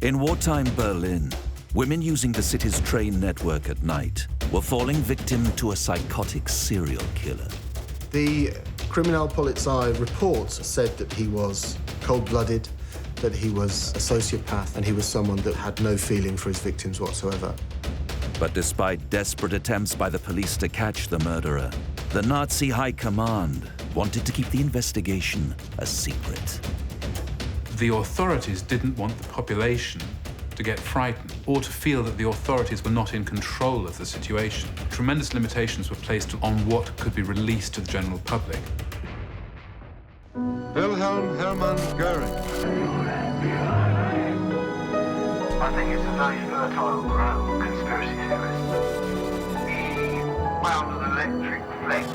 In wartime Berlin, women using the city's train network at night were falling victim to a psychotic serial killer. The Kriminalpolizei reports said that he was cold-blooded, that he was a sociopath, and he was someone that had no feeling for his victims whatsoever. But despite desperate attempts by the police to catch the murderer, the Nazi high command wanted to keep the investigation a secret. The authorities didn't want the population to get frightened or to feel that the authorities were not in control of the situation. Tremendous limitations were placed on what could be released to the general public. Wilhelm Hermann Goering. I think it's a very fertile ground, conspiracy theorists. He wound an electric flex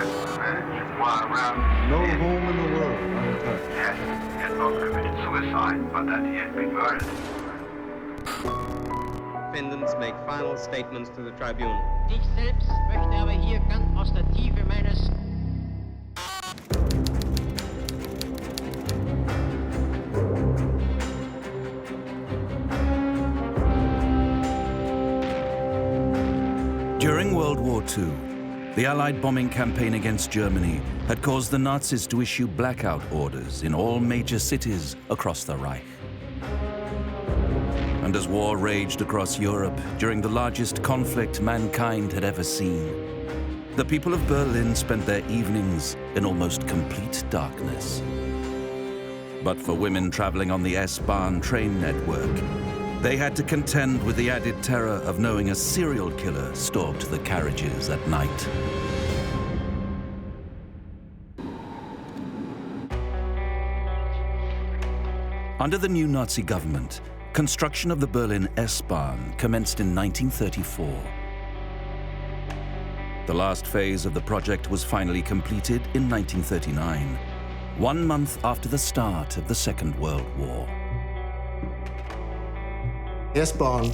wire around. No home in the world untouched. Yes, he had not committed suicide, but that he had been murdered. Defendants make final statements to the tribunal. Ich selbst möchte aber hier ganz aus der Tiefe meines During World War II, the Allied bombing campaign against Germany had caused the Nazis to issue blackout orders in all major cities across the Reich. And as war raged across Europe during the largest conflict mankind had ever seen, the people of Berlin spent their evenings in almost complete darkness. But for women traveling on the S-Bahn train network, they had to contend with the added terror of knowing a serial killer stalked the carriages at night. Under the new Nazi government, construction of the Berlin S-Bahn commenced in 1934. The last phase of the project was finally completed in 1939, 1 month after the start of the Second World War. The S-Bahn,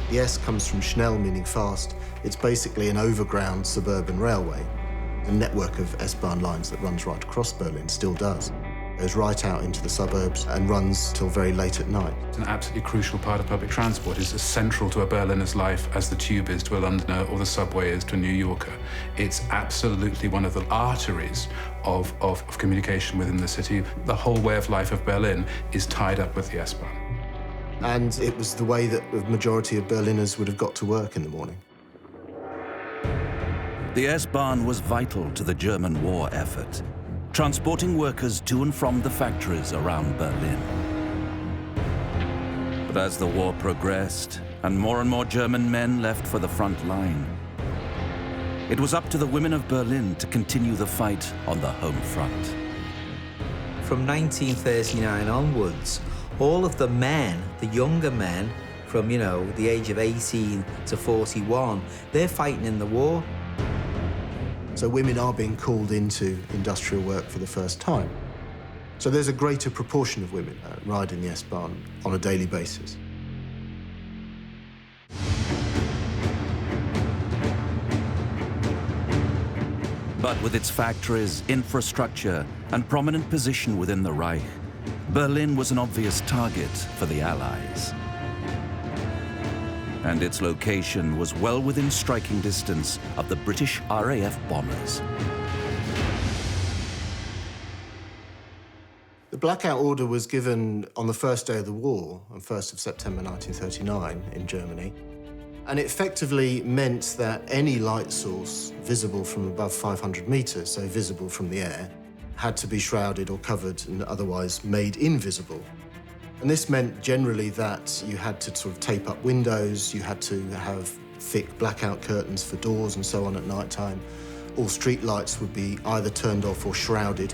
the S comes from Schnell, meaning fast. It's basically an overground suburban railway. The network of S-Bahn lines that runs right across Berlin still does. Goes right out into the suburbs and runs till very late at night. It's an absolutely crucial part of public transport. It's as central to a Berliner's life as the tube is to a Londoner or the subway is to a New Yorker. It's absolutely one of the arteries of communication within the city. The whole way of life of Berlin is tied up with the S-Bahn. And it was the way that the majority of Berliners would have got to work in the morning. The S-Bahn was vital to the German war effort, transporting workers to and from the factories around Berlin. But as the war progressed and more German men left for the front line, it was up to the women of Berlin to continue the fight on the home front. From 1939 onwards, all of the men, the younger men, from, the age of 18 to 41, they're fighting in the war. So women are being called into industrial work for the first time. So there's a greater proportion of women riding the S-Bahn on a daily basis. But with its factories, infrastructure, and prominent position within the Reich, Berlin was an obvious target for the Allies. And its location was well within striking distance of the British RAF bombers. The blackout order was given on the first day of the war, on 1st of September 1939 in Germany. And it effectively meant that any light source visible from above 500 meters, so visible from the air, had to be shrouded or covered and otherwise made invisible. And this meant generally that you had to sort of tape up windows, you had to have thick blackout curtains for doors and so on at night time. All street lights would be either turned off or shrouded.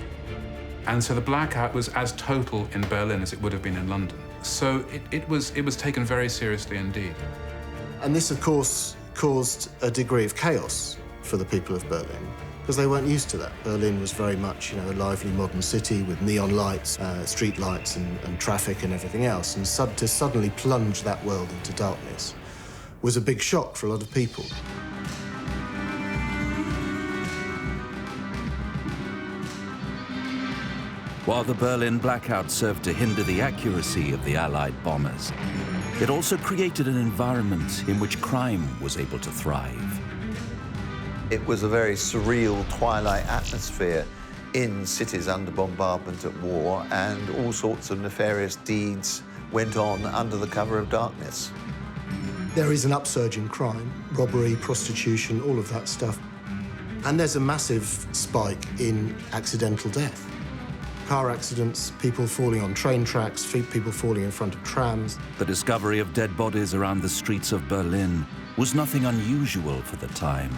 And so the blackout was as total in Berlin as it would have been in London. So it was taken very seriously indeed. And this, of course, caused a degree of chaos for the people of Berlin, because they weren't used to that. Berlin was very much, a lively modern city with neon lights, street lights and traffic and everything else. And to suddenly plunge that world into darkness was a big shock for a lot of people. While the Berlin blackout served to hinder the accuracy of the Allied bombers, it also created an environment in which crime was able to thrive. It was a very surreal twilight atmosphere in cities under bombardment at war, and all sorts of nefarious deeds went on under the cover of darkness. There is an upsurge in crime, robbery, prostitution, all of that stuff. And there's a massive spike in accidental death. Car accidents, people falling on train tracks, people falling in front of trams. The discovery of dead bodies around the streets of Berlin was nothing unusual for the time.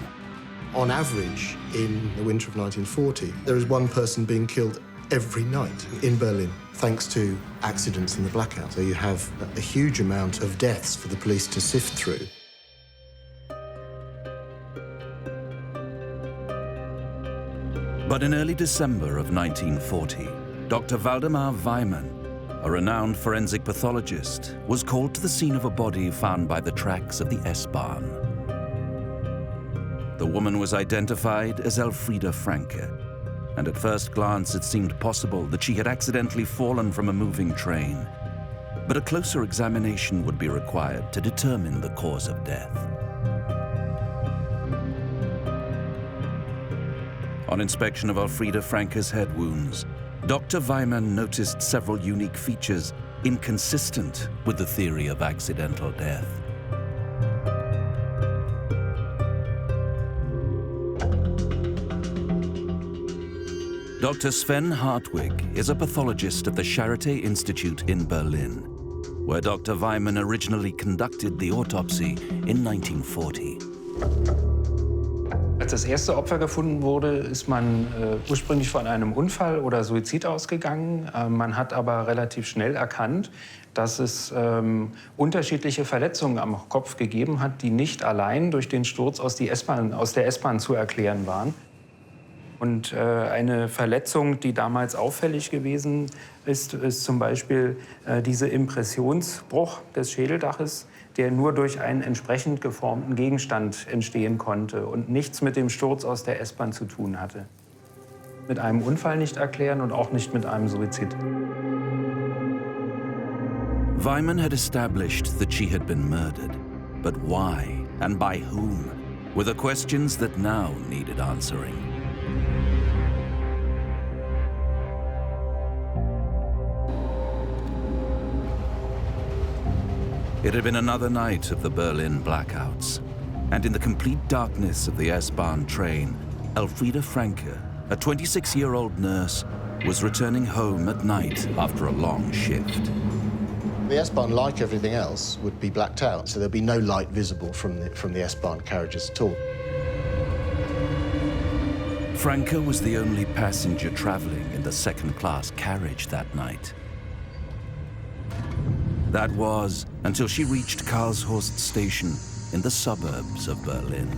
On average, in the winter of 1940, there is one person being killed every night in Berlin, thanks to accidents in the blackout. So you have a huge amount of deaths for the police to sift through. But in early December of 1940, Dr. Waldemar Weimann, a renowned forensic pathologist, was called to the scene of a body found by the tracks of the S-Bahn. The woman was identified as Elfriede Franke, and at first glance it seemed possible that she had accidentally fallen from a moving train. But a closer examination would be required to determine the cause of death. On inspection of Elfriede Franke's head wounds, Dr. Weimann noticed several unique features inconsistent with the theory of accidental death. Dr. Sven Hartwig is a pathologist of the Charité Institute in Berlin, where Dr. Weimann originally conducted the autopsy in 1940. Als das erste Opfer gefunden wurde, ist man ursprünglich von einem Unfall oder Suizid ausgegangen. Man hat aber relativ schnell erkannt, dass es unterschiedliche Verletzungen am Kopf gegeben hat, die nicht allein durch den Sturz aus der S-Bahn zu erklären waren. Und eine Verletzung, die damals auffällig gewesen ist, ist zum Beispiel dieser Impressionsbruch des Schädeldaches, der nur durch einen entsprechend geformten Gegenstand entstehen konnte und nichts mit dem Sturz aus der S-Bahn zu tun hatte. Mit einem Unfall nicht erklären und auch nicht mit einem Suizid. Weimann had established that she had been murdered, but why and by whom were the questions that now needed answering. It had been another night of the Berlin blackouts, and in the complete darkness of the S-Bahn train, Elfriede Franke, a 26-year-old nurse, was returning home at night after a long shift. The S-Bahn, like everything else, would be blacked out, so there'd be no light visible from the S-Bahn carriages at all. Franke was the only passenger traveling in the second-class carriage that night. That was until she reached Karlshorst station in the suburbs of Berlin.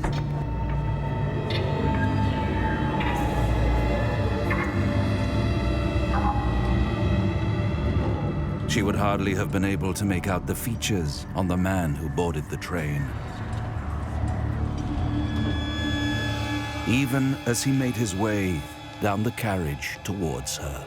She would hardly have been able to make out the features on the man who boarded the train, even as he made his way down the carriage towards her.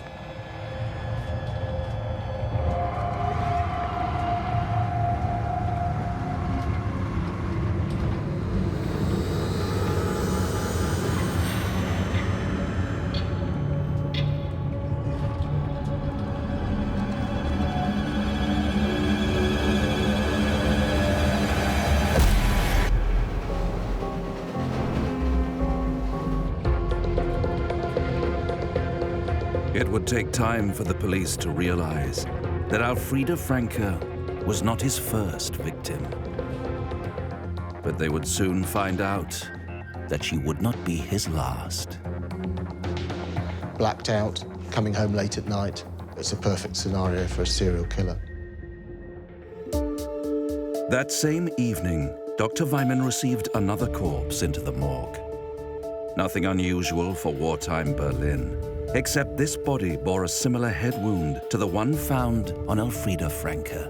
It would take time for the police to realize that Elfriede Franke was not his first victim. But they would soon find out that she would not be his last. Blacked out, coming home late at night. It's a perfect scenario for a serial killer. That same evening, Dr. Weimann received another corpse into the morgue. Nothing unusual for wartime Berlin, except this body bore a similar head wound to the one found on Elfriede Franke.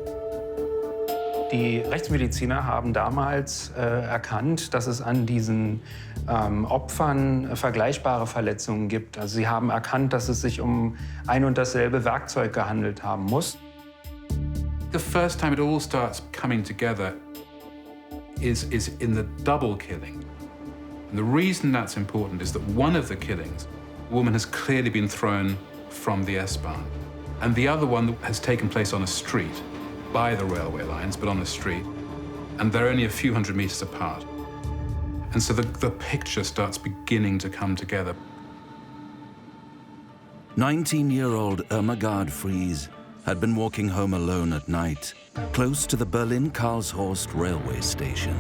Die Rechtsmediziner haben damals erkannt, dass es an diesen Opfern vergleichbare Verletzungen gibt. Also sie haben erkannt, dass es sich um ein und dasselbe Werkzeug gehandelt haben muss. The first time it all starts coming together is in the double killing. And the reason that's important is that one of the killings, a woman has clearly been thrown from the S-Bahn, and the other one has taken place on a street, by the railway lines, but on the street, and they're only a few hundred meters apart. And so the picture starts beginning to come together. 19-year-old Irma Fries had been walking home alone at night, close to the Berlin-Karlshorst railway station.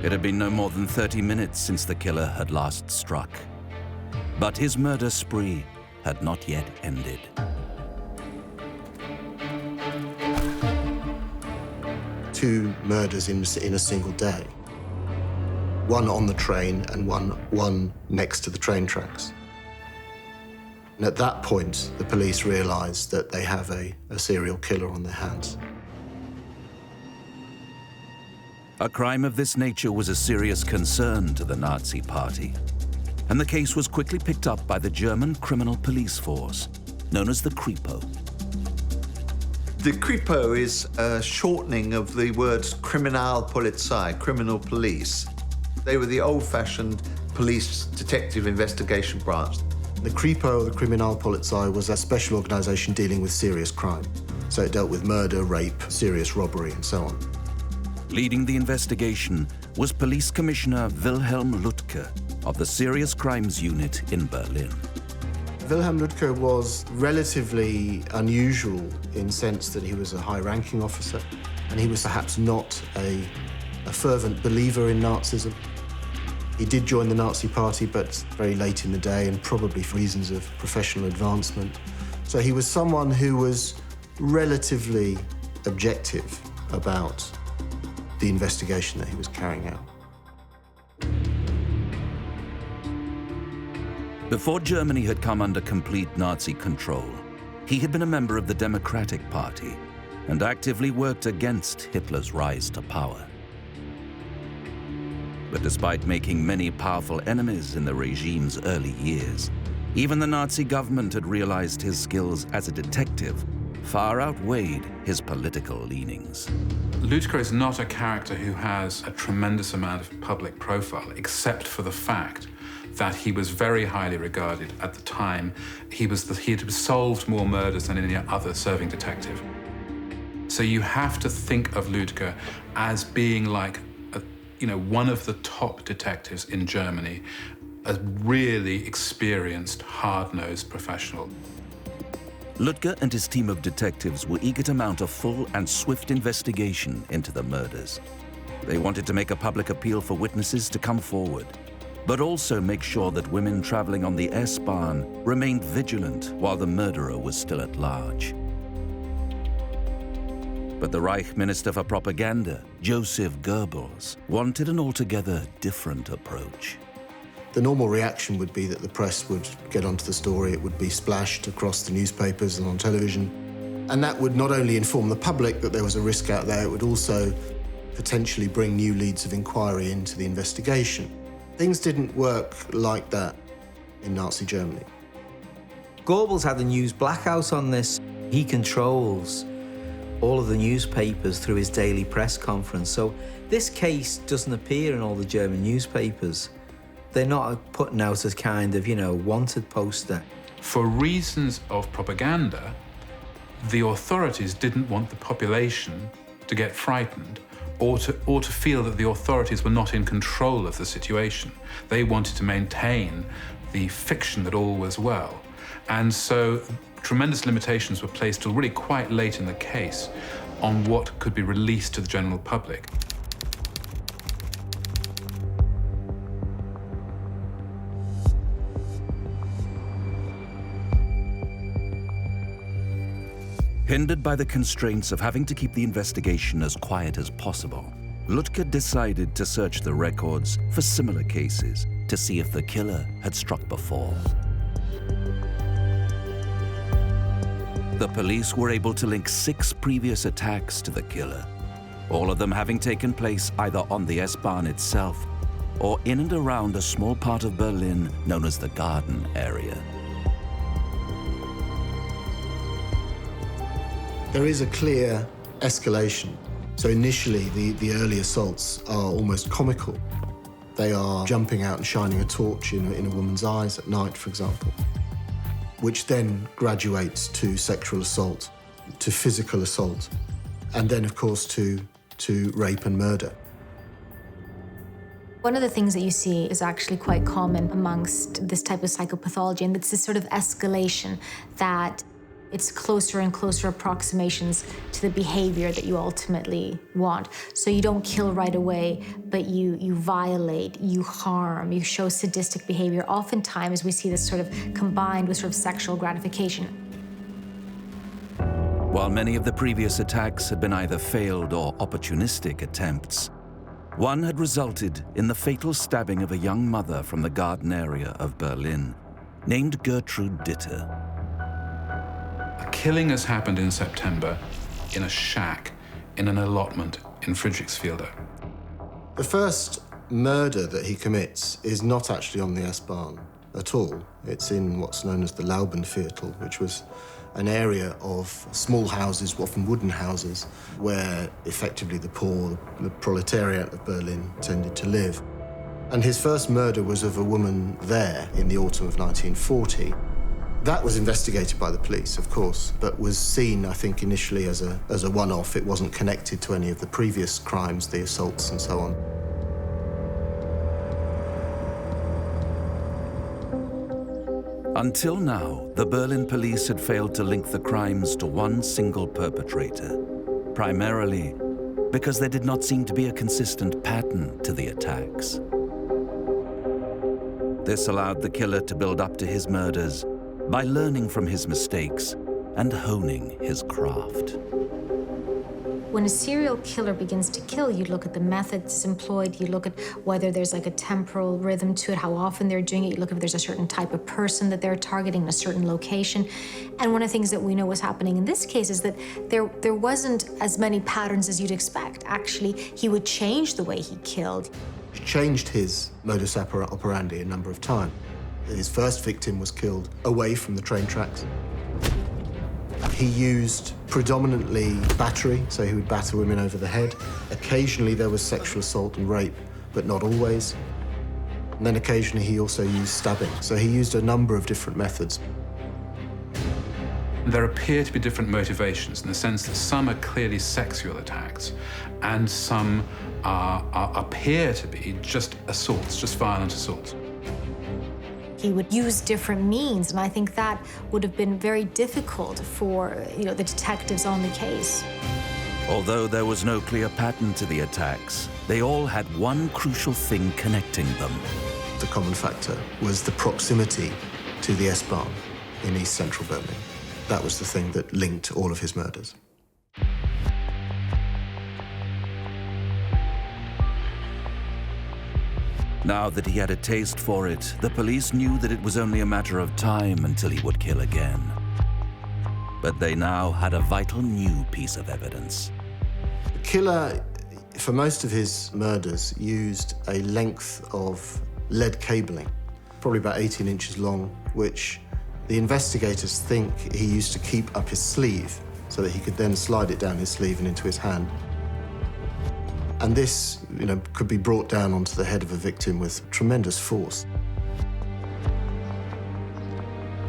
It had been no more than 30 minutes since the killer had last struck. But his murder spree had not yet ended. Two murders in a single day. One on the train and one next to the train tracks. And at that point, the police realized that they have a serial killer on their hands. A crime of this nature was a serious concern to the Nazi Party, and the case was quickly picked up by the German criminal police force, known as the Kripo. The Kripo is a shortening of the words Kriminalpolizei, criminal police. They were the old-fashioned police detective investigation branch. The Kripo, the Kriminalpolizei, was a special organization dealing with serious crime. So it dealt with murder, rape, serious robbery, and so on. Leading the investigation was Police Commissioner Wilhelm Lütke of the Serious Crimes Unit in Berlin. Wilhelm Lütke was relatively unusual in the sense that he was a high-ranking officer, and he was perhaps not a fervent believer in Nazism. He did join the Nazi Party, but very late in the day, and probably for reasons of professional advancement. So he was someone who was relatively objective about the investigation that he was carrying out. Before Germany had come under complete Nazi control, he had been a member of the Democratic Party and actively worked against Hitler's rise to power. But despite making many powerful enemies in the regime's early years, even the Nazi government had realized his skills as a detective far outweighed his political leanings. Lütke is not a character who has a tremendous amount of public profile, except for the fact that he was very highly regarded at the time. He had solved more murders than any other serving detective. So you have to think of Lütke as being like one of the top detectives in Germany, a really experienced, hard-nosed professional. Lütke and his team of detectives were eager to mount a full and swift investigation into the murders. They wanted to make a public appeal for witnesses to come forward, but also make sure that women traveling on the S-Bahn remained vigilant while the murderer was still at large. But the Reich Minister for Propaganda, Joseph Goebbels, wanted an altogether different approach. The normal reaction would be that the press would get onto the story, it would be splashed across the newspapers and on television, and that would not only inform the public that there was a risk out there, it would also potentially bring new leads of inquiry into the investigation. Things didn't work like that in Nazi Germany. Goebbels had the news blackout on this. He controls all of the newspapers through his daily press conference. So this case doesn't appear in all the German newspapers. They're not putting out a kind of, wanted poster. For reasons of propaganda, the authorities didn't want the population to get frightened or to feel that the authorities were not in control of the situation. They wanted to maintain the fiction that all was well. And so tremendous limitations were placed till really quite late in the case on what could be released to the general public. Hindered by the constraints of having to keep the investigation as quiet as possible, Lütke decided to search the records for similar cases to see if the killer had struck before. The police were able to link 6 previous attacks to the killer, all of them having taken place either on the S-Bahn itself or in and around a small part of Berlin known as the Garden area. There is a clear escalation. So initially, the early assaults are almost comical. They are jumping out and shining a torch in a woman's eyes at night, for example, which then graduates to sexual assault, to physical assault, and then, of course, to rape and murder. One of the things that you see is actually quite common amongst this type of psychopathology, and it's this sort of escalation that it's closer and closer approximations to the behavior that you ultimately want. So you don't kill right away, but you violate, you harm, you show sadistic behavior. Oftentimes we see this sort of combined with sort of sexual gratification. While many of the previous attacks had been either failed or opportunistic attempts, one had resulted in the fatal stabbing of a young mother from the garden area of Berlin, named Gertrude Ditter. A killing has happened in September in a shack in an allotment in Friedrichsfelde. The first murder that he commits is not actually on the S-Bahn at all. It's in what's known as the Laubenviertel, which was an area of small houses, often wooden houses, where effectively the poor, the proletariat of Berlin tended to live. And his first murder was of a woman there in the autumn of 1940. That was investigated by the police, of course, but was seen, I think, initially as a one-off. It wasn't connected to any of the previous crimes, the assaults and so on. Until now, the Berlin police had failed to link the crimes to one single perpetrator, primarily because there did not seem to be a consistent pattern to the attacks. This allowed the killer to build up to his murders by learning from his mistakes and honing his craft. When a serial killer begins to kill, you look at the methods employed, you look at whether there's like a temporal rhythm to it, how often they're doing it, you look if there's a certain type of person that they're targeting in a certain location. And one of the things that we know was happening in this case is that there wasn't as many patterns as you'd expect. Actually, he would change the way he killed. He changed his modus operandi a number of times. His first victim was killed away from the train tracks. He used predominantly battery, so he would batter women over the head. Occasionally there was sexual assault and rape, but not always. And then occasionally he also used stabbing. So he used a number of different methods. There appear to be different motivations in the sense that some are clearly sexual attacks and some appear to be just assaults, just violent assaults. He would use different means, and I think that would have been very difficult for the detectives on the case. Although there was no clear pattern to the attacks, they all had one crucial thing connecting them. The common factor was the proximity to the S-Bahn in East Central Berlin. That was the thing that linked all of his murders. Now that he had a taste for it, the police knew that it was only a matter of time until he would kill again. But they now had a vital new piece of evidence. The killer, for most of his murders, used a length of lead cabling, probably about 18 inches long, which the investigators think he used to keep up his sleeve so that he could then slide it down his sleeve and into his hand. And this, could be brought down onto the head of a victim with tremendous force.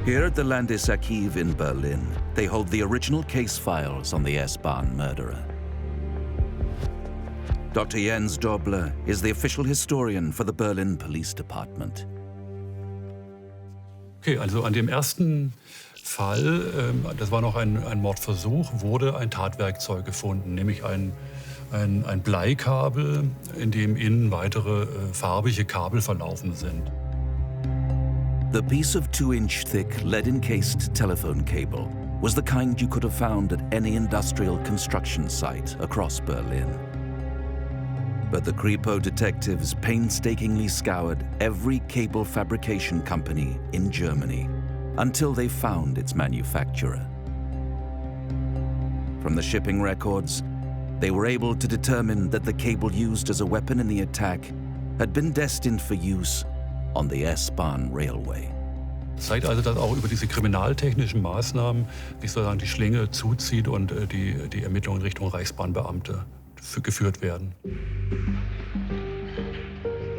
Here at the Landesarchiv in Berlin, they hold the original case files on the S-Bahn murderer. Dr. Jens Dobler is the official historian for the Berlin Police Department. Okay, also an dem ersten Fall, das war noch ein Mordversuch, wurde ein Tatwerkzeug gefunden, nämlich ein Bleikabel, in dem innen weitere farbige Kabel verlaufen sind. The piece of 2-inch thick lead-encased telephone cable was the kind you could have found at any industrial construction site across Berlin. But the Kripo detectives painstakingly scoured every cable fabrication company in Germany until they found its manufacturer. From the shipping records, they were able to determine that the cable used as a weapon in the attack had been destined for use on the S-Bahn railway. Zeigt also, dass auch über diese kriminaltechnischen Maßnahmen sich sozusagen die Schlinge zuzieht und die Ermittlungen in Richtung Reichsbahnbeamte geführt werden.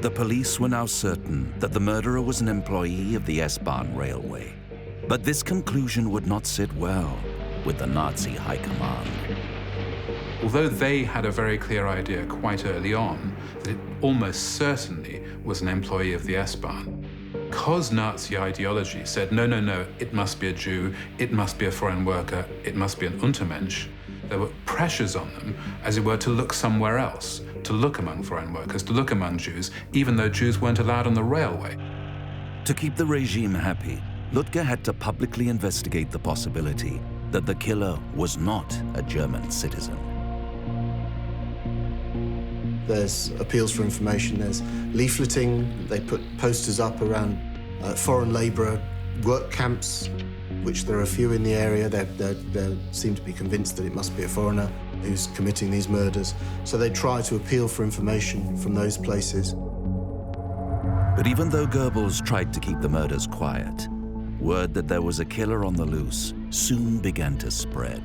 The police were now certain that the murderer was an employee of the S-Bahn railway. But this conclusion would not sit well with the Nazi high command. Although they had a very clear idea quite early on that it almost certainly was an employee of the S-Bahn, because Nazi ideology said, no, no, no, it must be a Jew, it must be a foreign worker, it must be an Untermensch, there were pressures on them, as it were, to look somewhere else, to look among foreign workers, to look among Jews, even though Jews weren't allowed on the railway. To keep the regime happy, Ludger had to publicly investigate the possibility that the killer was not a German citizen. There's appeals for information, there's leafleting, they put posters up around foreign labourer work camps, which there are a few in the area. They seem to be convinced that it must be a foreigner who's committing these murders. So they try to appeal for information from those places. But even though Goebbels tried to keep the murders quiet, word that there was a killer on the loose soon began to spread.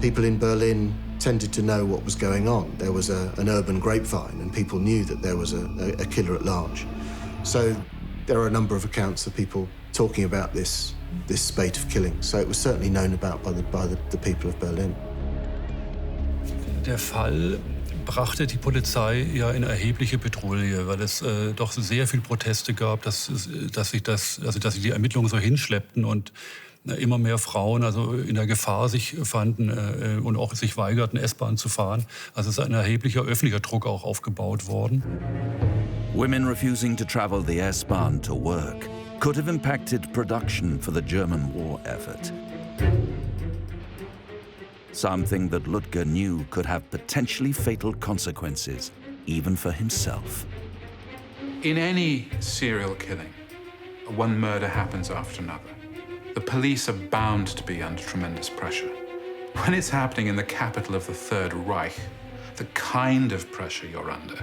People in Berlin tended to know what was going on. There was an urban grapevine, and people knew that there was a killer at large. So there are a number of accounts of people talking about this spate of killings. So it was certainly known about by the people of Berlin. Der Fall brachte die Polizei ja in erhebliche Bedrohung, weil es doch sehr viel Proteste gab, dass sie die Ermittlungen so hinschleppten und immer mehr Frauen also in der Gefahr sich fanden und auch sich weigerten, S-Bahn zu fahren. Also es ist ein erheblicher öffentlicher Druck auch aufgebaut worden. Women refusing to travel the S-Bahn to work could have impacted production for the German war effort. Something that Ludger knew could have potentially fatal consequences, even for himself. In any serial killing, one murder happens after another. The police are bound to be under tremendous pressure. When it's happening in the capital of the Third Reich, the kind of pressure you're under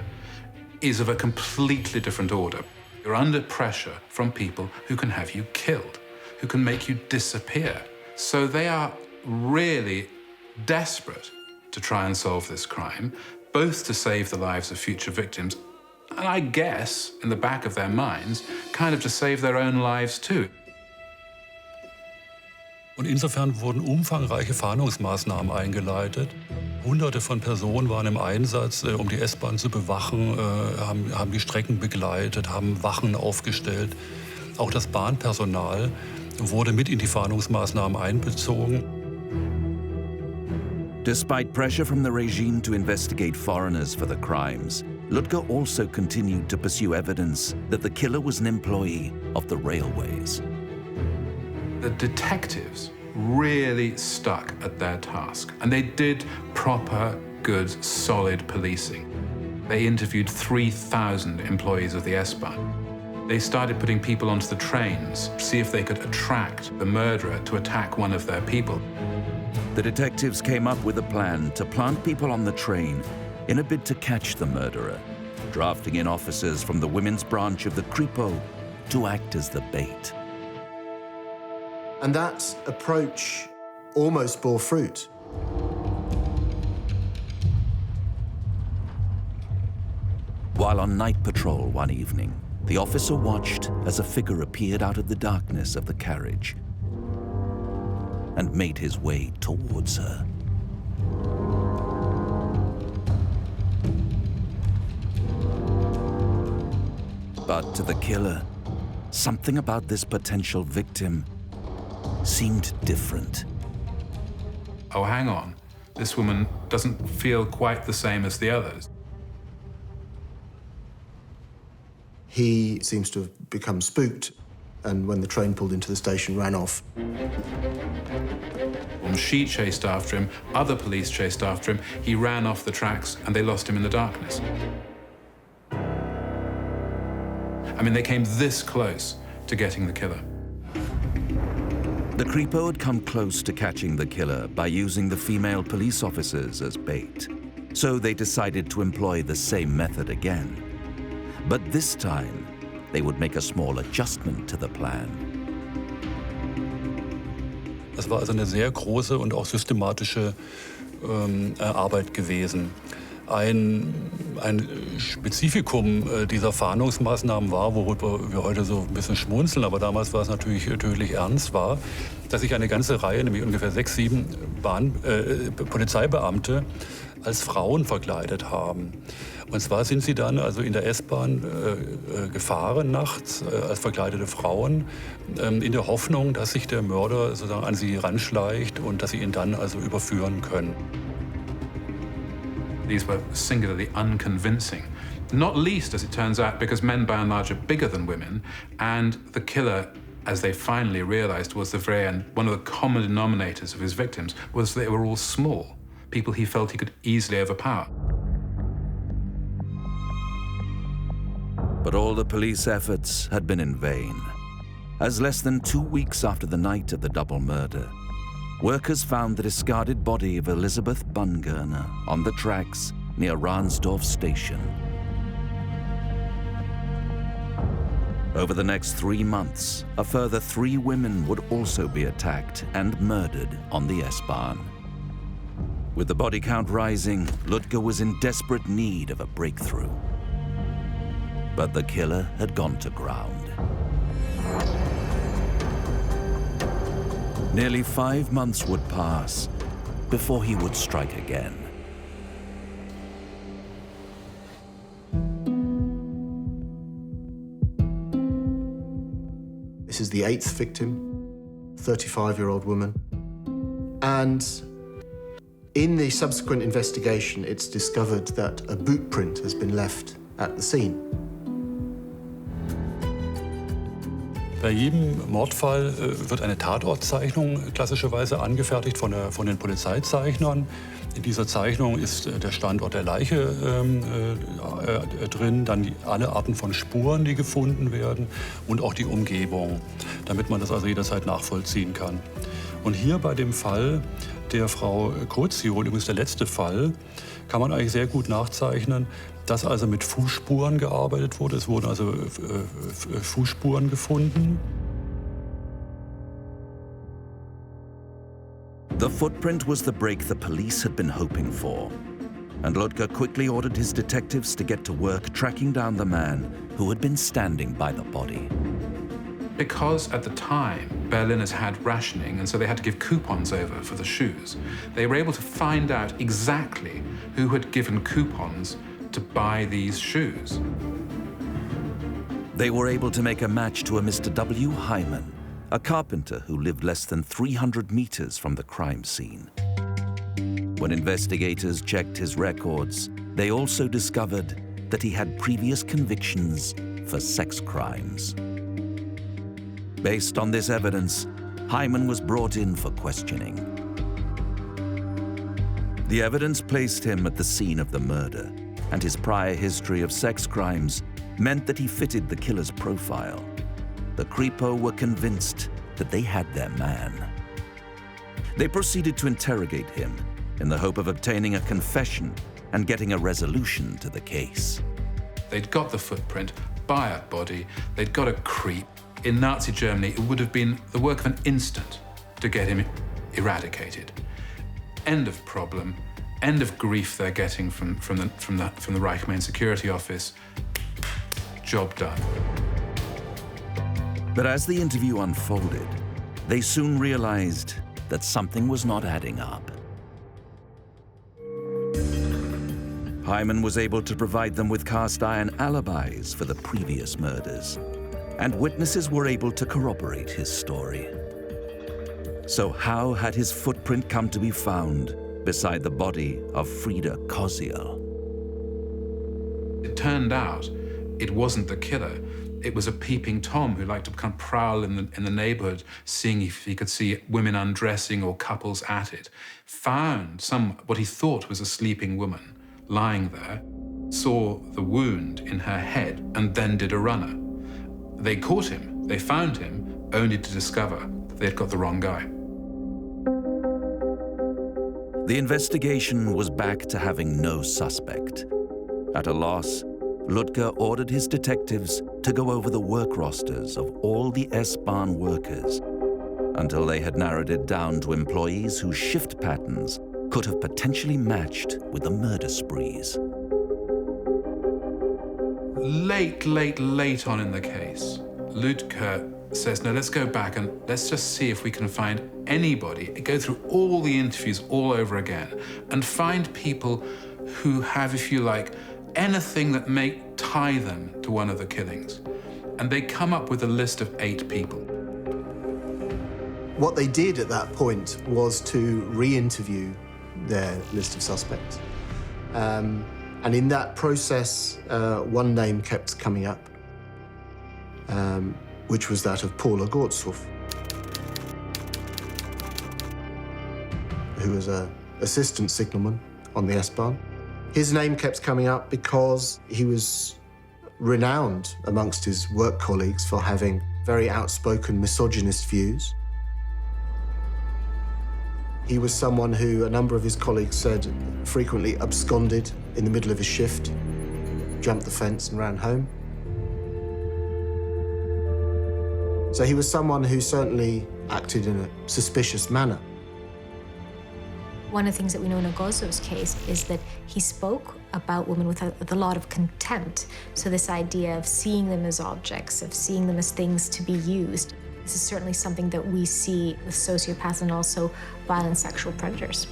is of a completely different order. You're under pressure from people who can have you killed, who can make you disappear. So they are really desperate to try and solve this crime, both to save the lives of future victims, and I guess, in the back of their minds, kind of to save their own lives too. Und insofern wurden umfangreiche Fahndungsmaßnahmen eingeleitet. Hunderte von Personen waren im Einsatz, um die S-Bahn zu bewachen, haben die Strecken begleitet, haben Wachen aufgestellt. Auch das Bahnpersonal wurde mit in die Fahndungsmaßnahmen einbezogen. Despite pressure from the regime to investigate foreigners for the crimes, Ludger also continued to pursue evidence that the killer was an employee of the railways. The detectives really stuck at their task, and they did proper, good, solid policing. They interviewed 3,000 employees of the S-Bahn. They started putting people onto the trains, see if they could attract the murderer to attack one of their people. The detectives came up with a plan to plant people on the train in a bid to catch the murderer, drafting in officers from the women's branch of the Kripo to act as the bait. And that approach almost bore fruit. While on night patrol one evening, the officer watched as a figure appeared out of the darkness of the carriage and made his way towards her. But to the killer, something about this potential victim seemed different. Oh, hang on. This woman doesn't feel quite the same as the others. He seems to have become spooked, and when the train pulled into the station, ran off. And she chased after him, other police chased after him, he ran off the tracks, and they lost him in the darkness. I mean, they came this close to getting the killer. The Kripo had come close to catching the killer by using the female police officers as bait. So they decided to employ the same method again. But this time, they would make a small adjustment to the plan. Es war also eine sehr große und auch systematische Arbeit gewesen. Ein Spezifikum dieser Fahndungsmaßnahmen war, worüber wir heute so ein bisschen schmunzeln, aber damals war es natürlich tödlich ernst, war, dass sich eine ganze Reihe, nämlich ungefähr 6, 7 Polizeibeamte als Frauen verkleidet haben. Und zwar sind sie dann also in der S-Bahn gefahren nachts als verkleidete Frauen in der Hoffnung, dass sich der Mörder sozusagen an sie ranschleicht und dass sie ihn dann also überführen können. These were singularly unconvincing, not least, as it turns out, because men by and large are bigger than women, and the killer, as they finally realized towards the very end, one of the common denominators of his victims was they were all small, people he felt he could easily overpower. But all the police efforts had been in vain, as less than 2 weeks after the night of the double murder, workers found the discarded body of Elizabeth Bungurner on the tracks near Ransdorf station. Over the next 3 months, a further 3 women would also be attacked and murdered on the S-Bahn. With the body count rising, Ludger was in desperate need of a breakthrough. But the killer had gone to ground. Nearly 5 months would pass before he would strike again. This is the 8th victim, 35-year-old woman. And in the subsequent investigation, it's discovered that a boot print has been left at the scene. Bei jedem Mordfall wird eine Tatortzeichnung klassischerweise angefertigt von den Polizeizeichnern. In dieser Zeichnung ist der Standort der Leiche drin, dann alle Arten von Spuren, die gefunden werden und auch die Umgebung, damit man das also jederzeit nachvollziehen kann. Und hier bei dem Fall der Frau Ogorzow, übrigens der letzte Fall, kann man eigentlich sehr gut nachzeichnen, dass also mit Fußspuren gearbeitet wurde. Es wurden also Fußspuren gefunden. The footprint was the break the police had been hoping for, and Ludger quickly ordered his detectives to get to work tracking down the man who had been standing by the body. Because at the time, Berliners had rationing, and so they had to give coupons over for the shoes, they were able to find out exactly who had given coupons to buy these shoes. They were able to make a match to a Mr. W. Hangman, a carpenter who lived less than 300 meters from the crime scene. When investigators checked his records, they also discovered that he had previous convictions for sex crimes. Based on this evidence, Hangman was brought in for questioning. The evidence placed him at the scene of the murder, and his prior history of sex crimes meant that he fitted the killer's profile. The Kripo were convinced that they had their man. They proceeded to interrogate him in the hope of obtaining a confession and getting a resolution to the case. They'd got the footprint, Bayat body, they'd got a creep. In Nazi Germany, it would have been the work of an instant to get him eradicated. End of problem, end of grief they're getting from the Reich Main Security Office. Job done. But as the interview unfolded, they soon realized that something was not adding up. Hangman was able to provide them with cast-iron alibis for the previous murders, and witnesses were able to corroborate his story. So how had his footprint come to be found beside the body of Frida Koziel? It turned out it wasn't the killer. It was a peeping Tom who liked to kind of prowl in the neighborhood, seeing if he could see women undressing or couples at it. Found what he thought was a sleeping woman lying there, saw the wound in her head, and then did a runner. They caught him, they found him, only to discover that they'd got the wrong guy. The investigation was back to having no suspect. At a loss, Ludger ordered his detectives to go over the work rosters of all the S-Bahn workers until they had narrowed it down to employees whose shift patterns could have potentially matched with the murder sprees. Late on in the case, Ludger says, no, let's go back and let's just see if we can find anybody, go through all the interviews all over again and find people who have, if you like, anything that may tie them to one of the killings. And they come up with a list of 8 people. What they did at that point was to re-interview their list of suspects. And in that process, one name kept coming up, which was that of Paul Ogorzow, who was an assistant signalman on the S-Bahn. His name kept coming up because he was renowned amongst his work colleagues for having very outspoken misogynist views. He was someone who a number of his colleagues said frequently absconded in the middle of his shift, jumped the fence and ran home. So he was someone who certainly acted in a suspicious manner. One of the things that we know in Ogorzow's case is that he spoke about women with a lot of contempt. So this idea of seeing them as objects, of seeing them as things to be used, this is certainly something that we see with sociopaths and also violent sexual predators.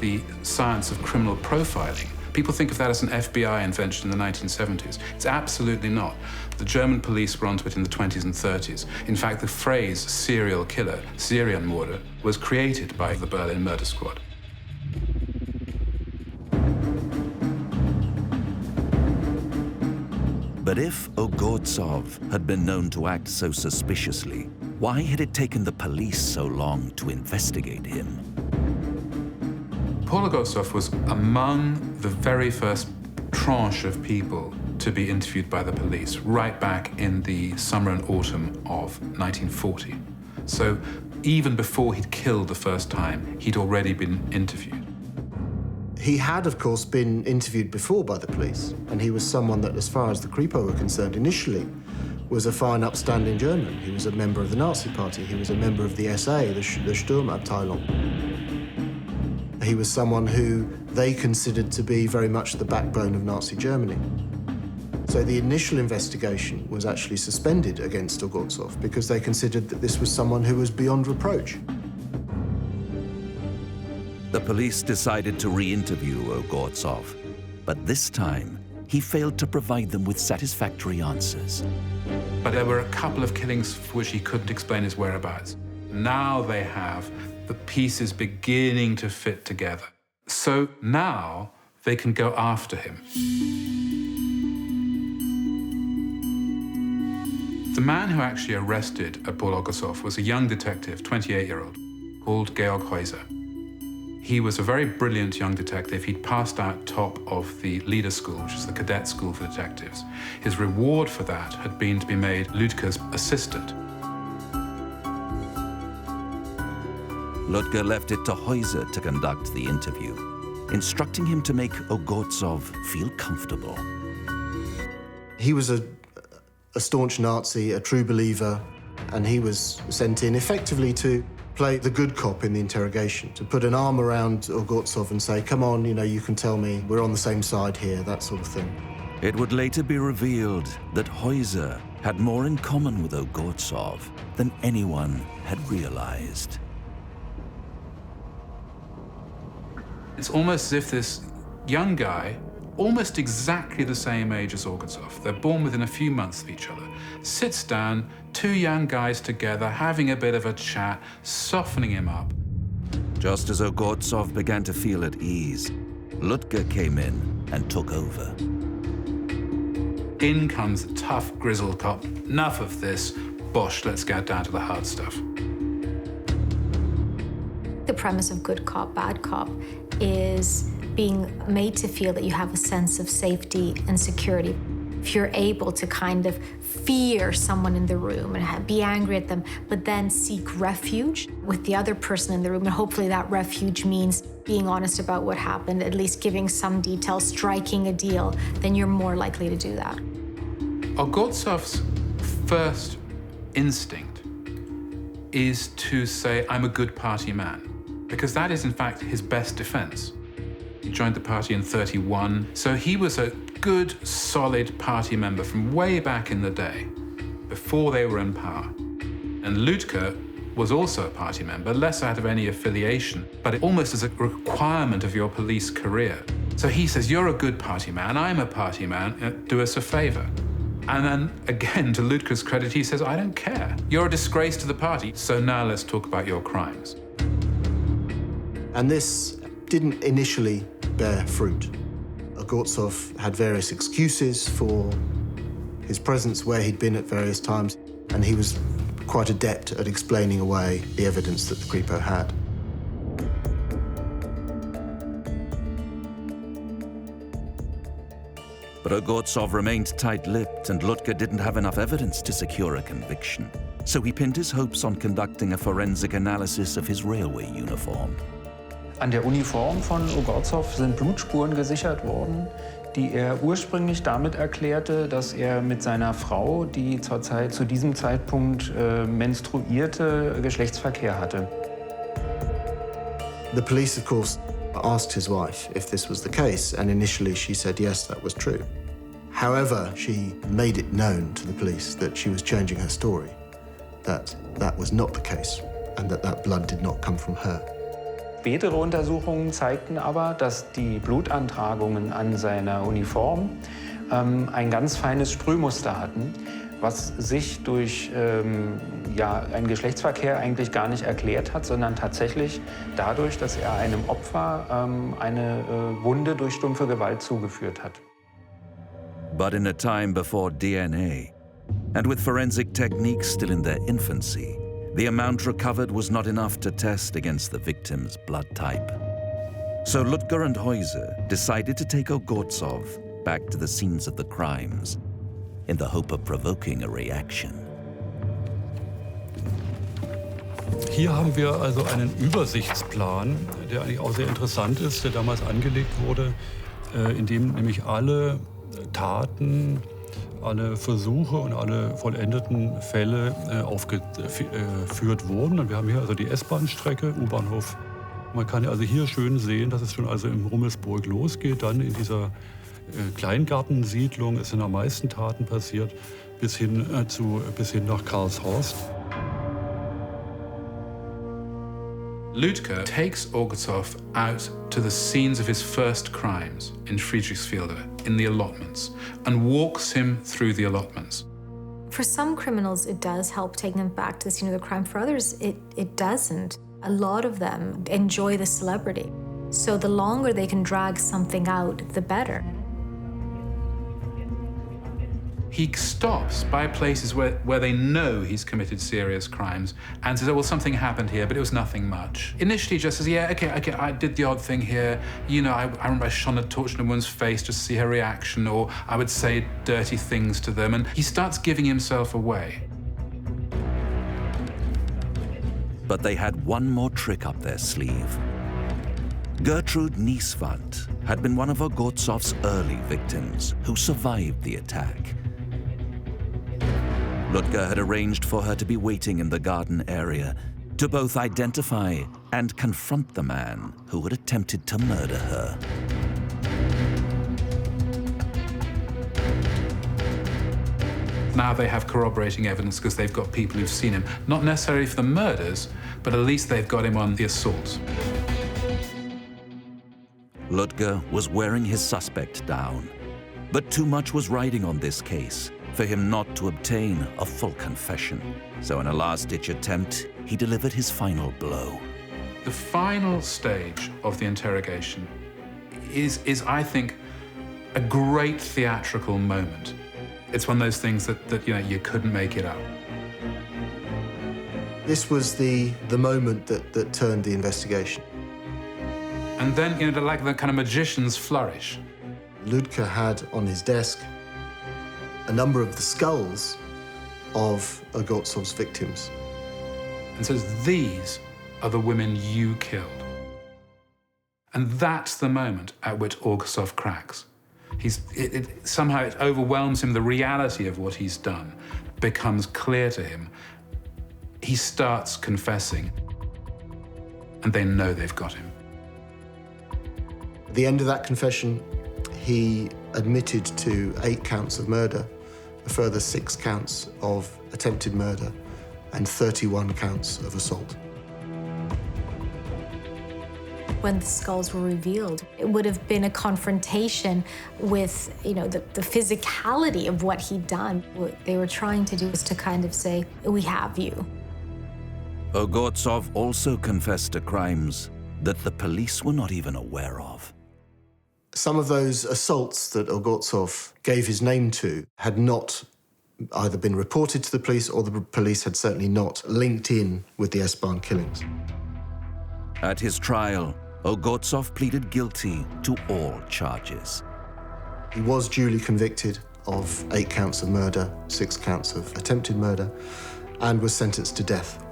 The science of criminal profiling, people think of that as an FBI invention in the 1970s. It's absolutely not. The German police were onto it in the 20s and 30s. In fact, the phrase serial killer, Serienmörder, was created by the Berlin murder squad. But if Ogorzow had been known to act so suspiciously, why had it taken the police so long to investigate him? Paul Ogorzow was among the very first tranche of people to be interviewed by the police, right back in the summer and autumn of 1940. So even before he'd killed the first time, he'd already been interviewed. He had, of course, been interviewed before by the police, and he was someone that, as far as the Kripo were concerned, initially was a fine, upstanding German. He was a member of the Nazi Party. He was a member of the SA, the Sturmabteilung. He was someone who they considered to be very much the backbone of Nazi Germany. So the initial investigation was actually suspended against Ogorzow because they considered that this was someone who was beyond reproach. The police decided to re-interview Ogorzow, but this time he failed to provide them with satisfactory answers. But there were a couple of killings for which he couldn't explain his whereabouts. Now they have the pieces beginning to fit together. So now they can go after him. The man who actually arrested Paul Ogorzow was a young detective, 28-year-old, called Georg Heuser. He was a very brilliant young detective. He'd passed out top of the leader school, which is the cadet school for detectives. His reward for that had been to be made Ludger's assistant. Ludger left it to Heuser to conduct the interview, instructing him to make Ogorzow feel comfortable. He was a staunch Nazi, a true believer, and he was sent in effectively to play the good cop in the interrogation, to put an arm around Ogorzow and say, come on, you can tell me, we're on the same side here, that sort of thing. It would later be revealed that Heuser had more in common with Ogorzow than anyone had realized. It's almost as if this young guy, almost exactly the same age as Ogorzow, they're born within a few months of each other, sits down, 2 young guys together, having a bit of a chat, softening him up. Just as Ogorzow began to feel at ease, Ludger came in and took over. In comes the tough, grizzled cop. Enough of this. Bosh, let's get down to the hard stuff. The premise of good cop, bad cop is being made to feel that you have a sense of safety and security. if you're able to kind of fear someone in the room and be angry at them, but then seek refuge with the other person in the room, and hopefully that refuge means being honest about what happened, at least giving some details, striking a deal, then you're more likely to do that. Ogorzow's first instinct is to say, I'm a good party man, because that is in fact his best defense. He joined the party in 1931, so he was a good, solid party member from way back in the day, before they were in power. And Ludger was also a party member, less out of any affiliation, but almost as a requirement of your police career. So he says, you're a good party man, I'm a party man, do us a favor. And then, again, to Ludger's credit, he says, I don't care. You're a disgrace to the party, so now let's talk about your crimes. And this didn't initially bear fruit. Ogorzow had various excuses for his presence where he'd been at various times, and he was quite adept at explaining away the evidence that the Kripo had. But Ogorzow remained tight-lipped, and Ludger didn't have enough evidence to secure a conviction. So he pinned his hopes on conducting a forensic analysis of his railway uniform. An der Uniform von Ogorzow sind Blutspuren gesichert worden, die er ursprünglich damit erklärte, dass er mit seiner Frau, die zu diesem Zeitpunkt menstruierte, Geschlechtsverkehr hatte. The police, of course, asked his wife if this was the case, and initially she said yes, that was true. However, she made it known to the police that she was changing her story, that that was not the case, and that blood did not come from her. Spätere Untersuchungen zeigten aber, dass die Blutantragungen an seiner Uniform ein ganz feines Sprühmuster hatten, was sich durch einen Geschlechtsverkehr eigentlich gar nicht erklärt hat, sondern tatsächlich dadurch, dass er einem Opfer eine Wunde durch stumpfe Gewalt zugeführt hat. But in a time before DNA, and with forensic techniques still in their infancy, the amount recovered was not enough to test against the victim's blood type. So Ludger and Heuser decided to take Ogorzow back to the scenes of the crimes in the hope of provoking a reaction. Hier haben wir also einen Übersichtsplan, der eigentlich auch sehr interessant ist, der damals angelegt wurde, in dem nämlich alle Taten, alle Versuche und alle vollendeten Fälle aufgeführt wurden. Und wir haben hier also die S-Bahn-Strecke, U-Bahnhof. Man kann also hier schön sehen, dass es schon also in Rummelsburg losgeht. Dann in dieser Kleingartensiedlung sind am meisten Taten passiert, bis hin nach Karlshorst. Ludger takes Ogorzow out to the scenes of his first crimes in Friedrichsfelde, in the allotments, and walks him through the allotments. For some criminals, it does help taking them back to the scene of the crime. For others, it doesn't. A lot of them enjoy the celebrity. So the longer they can drag something out, the better. He stops by places where they know he's committed serious crimes and says, oh, well, something happened here, but it was nothing much. Initially just says, yeah, okay, I did the odd thing here. You know, I remember I shone a torch in a woman's face just to see her reaction, or I would say dirty things to them. And he starts giving himself away. But they had one more trick up their sleeve. Gertrude Nieswand had been one of Ogorzow's early victims who survived the attack. Ludger had arranged for her to be waiting in the garden area to both identify and confront the man who had attempted to murder her. Now they have corroborating evidence because they've got people who've seen him. Not necessarily for the murders, but at least they've got him on the assaults. Ludger was wearing his suspect down, but too much was riding on this case for him not to obtain a full confession. So in a last-ditch attempt, he delivered his final blow. The final stage of the interrogation is I think, a great theatrical moment. It's one of those things that you couldn't make it up. This was the moment that turned the investigation. And then, like the kind of magician's flourish. Ludger had on his desk a number of the skulls of Ogorzow's victims. And says, these are the women you killed. And that's the moment at which Ogorzow cracks. Somehow it overwhelms him, the reality of what he's done becomes clear to him. He starts confessing, and they know they've got him. At the end of that confession, he admitted to 8 counts of murder, a further 6 counts of attempted murder, and 31 counts of assault. When the skulls were revealed, it would have been a confrontation with, the physicality of what he'd done. What they were trying to do was to kind of say, we have you. Ogorzow also confessed to crimes that the police were not even aware of. Some of those assaults that Ogorzow gave his name to had not either been reported to the police, or the police had certainly not linked in with the S-Bahn killings. At his trial, Ogorzow pleaded guilty to all charges. He was duly convicted of 8 counts of murder, 6 counts of attempted murder, and was sentenced to death.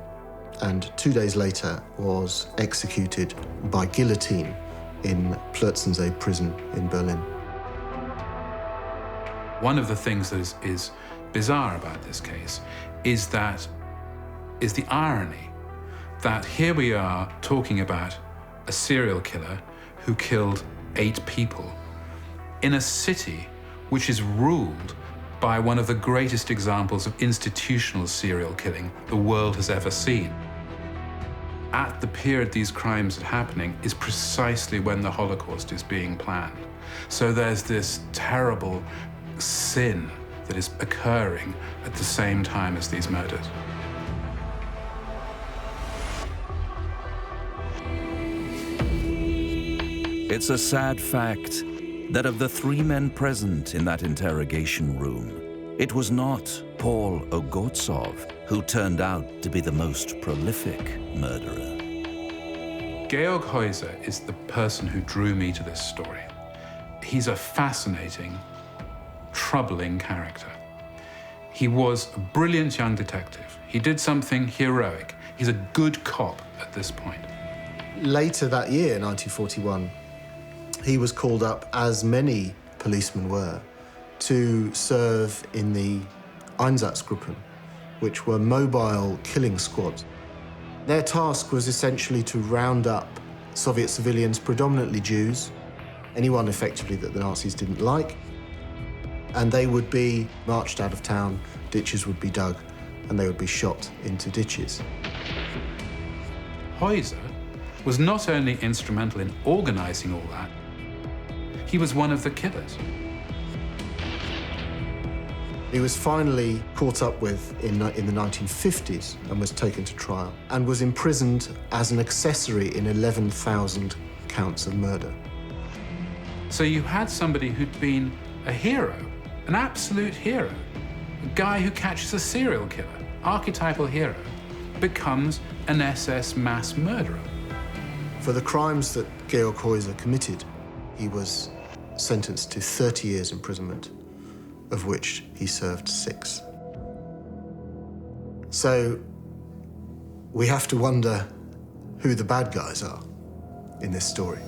And 2 days later was executed by guillotine in Plötzensee prison in Berlin. One of the things that is bizarre about this case is the irony that here we are talking about a serial killer who killed 8 people in a city which is ruled by one of the greatest examples of institutional serial killing the world has ever seen. At the period these crimes are happening is precisely when the Holocaust is being planned. So there's this terrible sin that is occurring at the same time as these murders. It's a sad fact that of the 3 men present in that interrogation room, it was not Paul Ogorzow who turned out to be the most prolific murderer. Georg Heuser is the person who drew me to this story. He's a fascinating, troubling character. He was a brilliant young detective. He did something heroic. He's a good cop at this point. Later that year, 1941, he was called up, as many policemen were, to serve in the Einsatzgruppen, which were mobile killing squads. Their task was essentially to round up Soviet civilians, predominantly Jews, anyone effectively that the Nazis didn't like, and they would be marched out of town, ditches would be dug, and they would be shot into ditches. Heuser was not only instrumental in organizing all that, he was one of the killers. He was finally caught up with in the 1950s and was taken to trial and was imprisoned as an accessory in 11,000 counts of murder. So you had somebody who'd been a hero, an absolute hero, a guy who catches a serial killer, archetypal hero, becomes an SS mass murderer. For the crimes that Georg Heuser committed, he was sentenced to 30 years imprisonment, of which he served 6. So we have to wonder who the bad guys are in this story.